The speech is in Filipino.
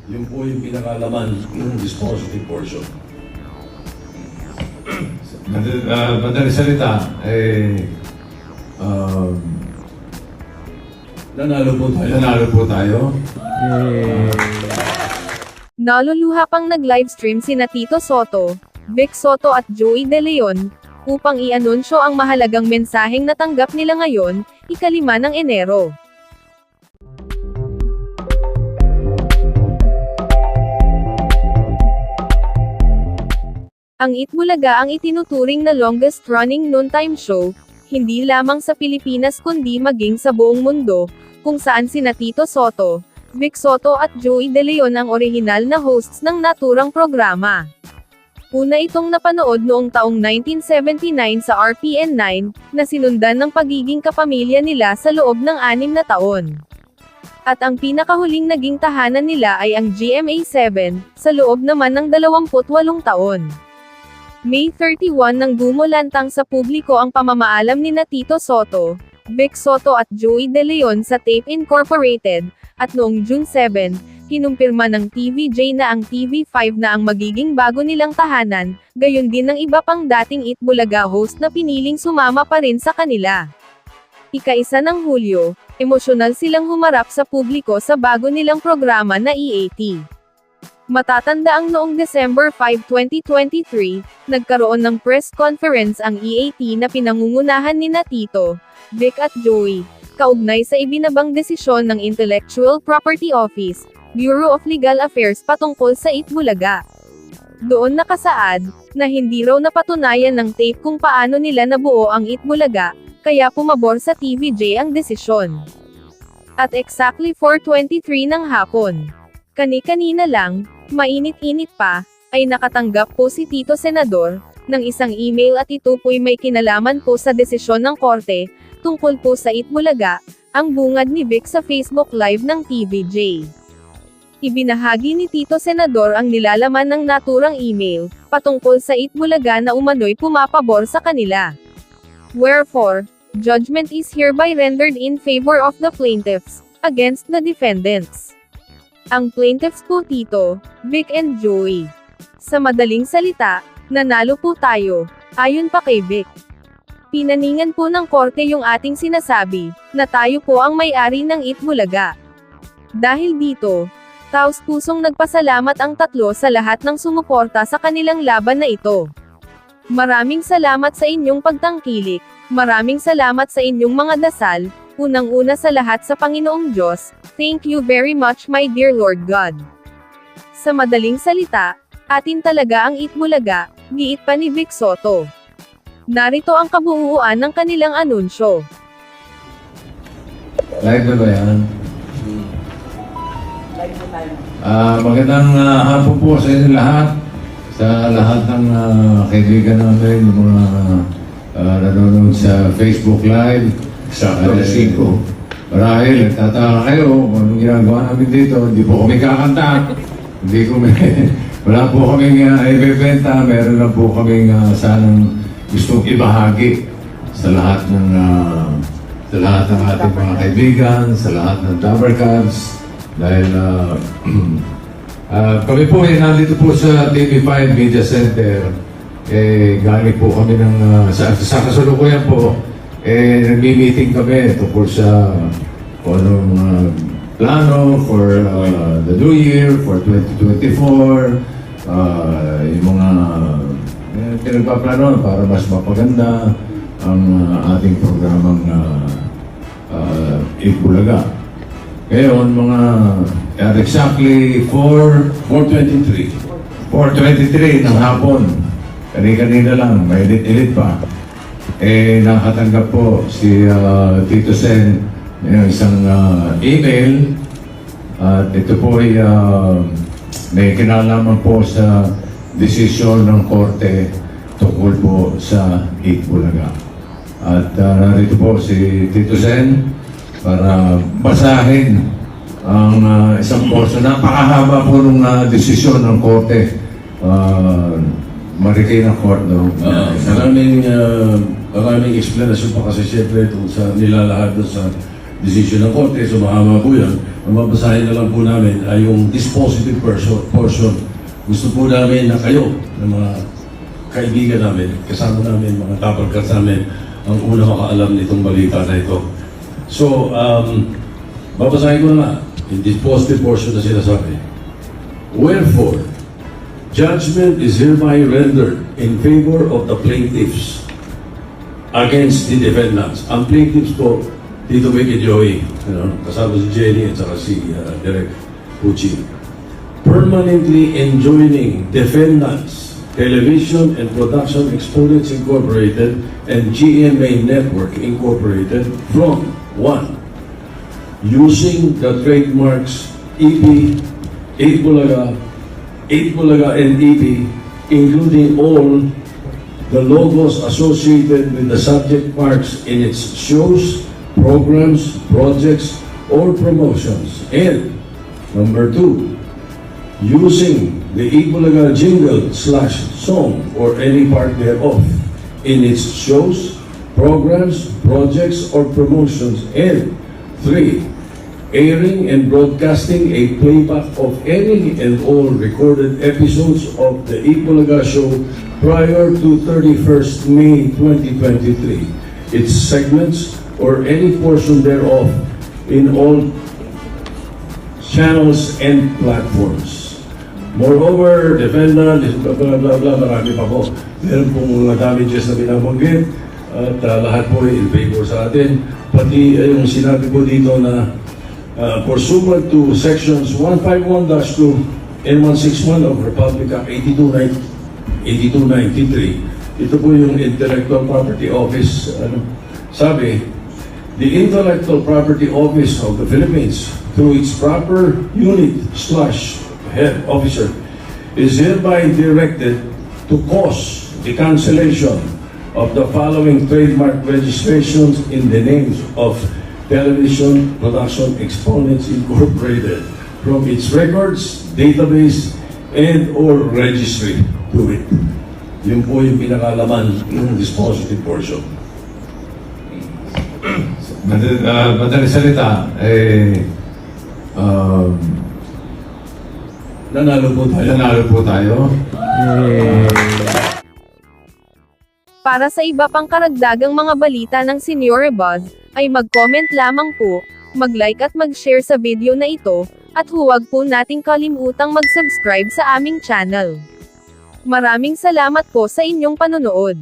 Yun po yung pinakalaman ng dispositive portion. Madaling salita, Nanalo po tayo. nanalo po tayo. Naluluha pang nag-livestream sina Tito Soto, Vic Soto at Joey De Leon, upang i-anunsyo ang mahalagang mensaheng natanggap nila ngayon, ika-5 ng Enero. Ang Itbulaga ang itinuturing na longest-running noontime show, hindi lamang sa Pilipinas kundi maging sa buong mundo, kung saan sina Tito Soto, Vic Soto at Joey De Leon ang orihinal na hosts ng naturang programa. Una itong napanood noong taong 1979 sa RPN 9, na sinundan ng pagiging kapamilya nila sa loob ng 6 na taon. At ang pinakahuling naging tahanan nila ay ang GMA7, sa loob naman ng 28 taon. May 31 nang dumulantang sa publiko ang pamamaalam ni Tito Soto, Vic Soto at Joey De Leon sa Tape Incorporated, at noong June 7, kinumpirma ng TVJ na ang TV5 na ang magiging bago nilang tahanan, gayon din ng iba pang dating Itbulaga host na piniling sumama pa rin sa kanila. Ika-1 ng Hulyo, emosyonal silang humarap sa publiko sa bago nilang programa na EAT. Matatanda ang noong December 5, 2023, nagkaroon ng press conference ang EAT na pinangungunahan ni Tito, Vic at Joey, kaugnay sa ibinabang desisyon ng Intellectual Property Office, Bureau of Legal Affairs patungkol sa Itbulaga. Doon nakasaad, na hindi raw napatunayan ng tape kung paano nila nabuo ang Itbulaga, kaya pumabor sa TVJ ang desisyon. At exactly 4:23 ng hapon, kani-kanina lang, mainit-init pa, ay nakatanggap po si Tito Senador, ng isang email at ito po'y may kinalaman po sa desisyon ng korte, tungkol po sa Itbulaga, ang bungad ni Vic sa Facebook Live ng TVJ. Ibinahagi ni Tito Senador ang nilalaman ng naturang email, patungkol sa Itbulaga na umano'y pumapabor sa kanila. Wherefore, judgment is hereby rendered in favor of the plaintiffs, against the defendants. Ang plaintiffs po Tito, Vic and Joey. Sa madaling salita, nanalo po tayo, ayon pa kay Vic. Pinaningan po ng korte yung ating sinasabi, na tayo po ang may-ari ng Itbulaga. Dahil dito, taos-pusong nagpasalamat ang tatlo sa lahat ng sumuporta sa kanilang laban na ito. Maraming salamat sa inyong pagtangkilik, maraming salamat sa inyong mga dasal, unang-una sa lahat sa Panginoong Diyos, thank you very much my dear Lord God. Sa madaling salita, atin talaga ang Itbulaga, giit pa ni Vic Soto. Narito ang kabuuan ng kanilang anunsyo. Live na ba yan? Magandang hapon po sa inyo lahat. Sa lahat ng kaibigan namin, yung mga nanonood sa Facebook Live. Sakto, 5. Marahil, nagtataka kayo kung anong ginagawa namin dito. Hindi po kami kakanta. Wala po kaming ibebenta. Meron lang po kaming sanang gustong ibahagi sa lahat ng ating mga kaibigan, sa lahat ng Tabercabs. Dahil kami po ay nandito po sa TV5 Media Center. Galing po kami ng sa kasalukuyan po. Nagmi-meeting kami tungkol sa anong plano for the new year, for 2024, yung mga pinagpaplano para mas mapaganda ang ating programang Itbulaga. Ngayon, mga exactly 4:23 ng hapon, kanina lang, may edit pa. Nakatanggap po si Tito Sen ng isang email at ito po ay may kinalaman po sa desisyon ng korte tungkol po sa Itbulaga. At narito po si Tito Sen para basahin ang isang portion. Napakahaba po ng desisyon ng korte. Marikay ng court, no? Maraming explanation pa kasi siyempre itong sa nilalahad doon sa decision ng Korte, so mahaba po yan. Ang babasahin na lang po namin ay yung dispositive portion. Gusto po namin na kayo, ng mga kaibigan namin, kasama namin, mga kapagkat namin, ang unang makaalam nitong balita na ito. So, babasahin ko na nga, yung dispositive portion na sinasabi. Wherefore, judgment is hereby rendered in favor of the plaintiffs against the defendants. Ang plaintiffs po, Tito Vic and Joey, kasama si Jenny at saka si Derek Pucci, permanently enjoining defendants, Television and Production Exponents Incorporated and GMA Network Incorporated from 1. Using the trademarks EP, 8 Bulaga and EP, including all the logos associated with the subject marks in its shows, programs, projects, or promotions. And number 2, using the Ibulaga jingle/song or any part thereof in its shows, programs, projects, or promotions. And 3, airing and broadcasting a playback of any and all recorded episodes of the Ibulaga show prior to 31st May 2023, its segments or any portion thereof in all channels and platforms. Moreover, defendant, blah, blah, blah, blah, marami pa po. Meron pong mga damages na binabanggit at lahat po ay in favor sa atin. Pati yung sinabi po dito na pursuant to sections 151-2 and 161 of Republic Act 8293, ito po yung Intellectual Property Office. Sabi, the Intellectual Property Office of the Philippines, through its proper unit/head officer, is hereby directed to cause the cancellation of the following trademark registrations in the names of Television Production Exponents Incorporated from its records, database, and/or registry to it. Yun po yung pinakalaman ng dispositive portion. Madaling salita, Nanalo po tayo. nanalo po tayo. Para sa iba pang karagdagang mga balita ng Senior Buzz, ay mag-comment lamang po, mag-like at mag-share sa video na ito, at huwag po nating kalimutang mag-subscribe sa aming channel. Maraming salamat po sa inyong panonood.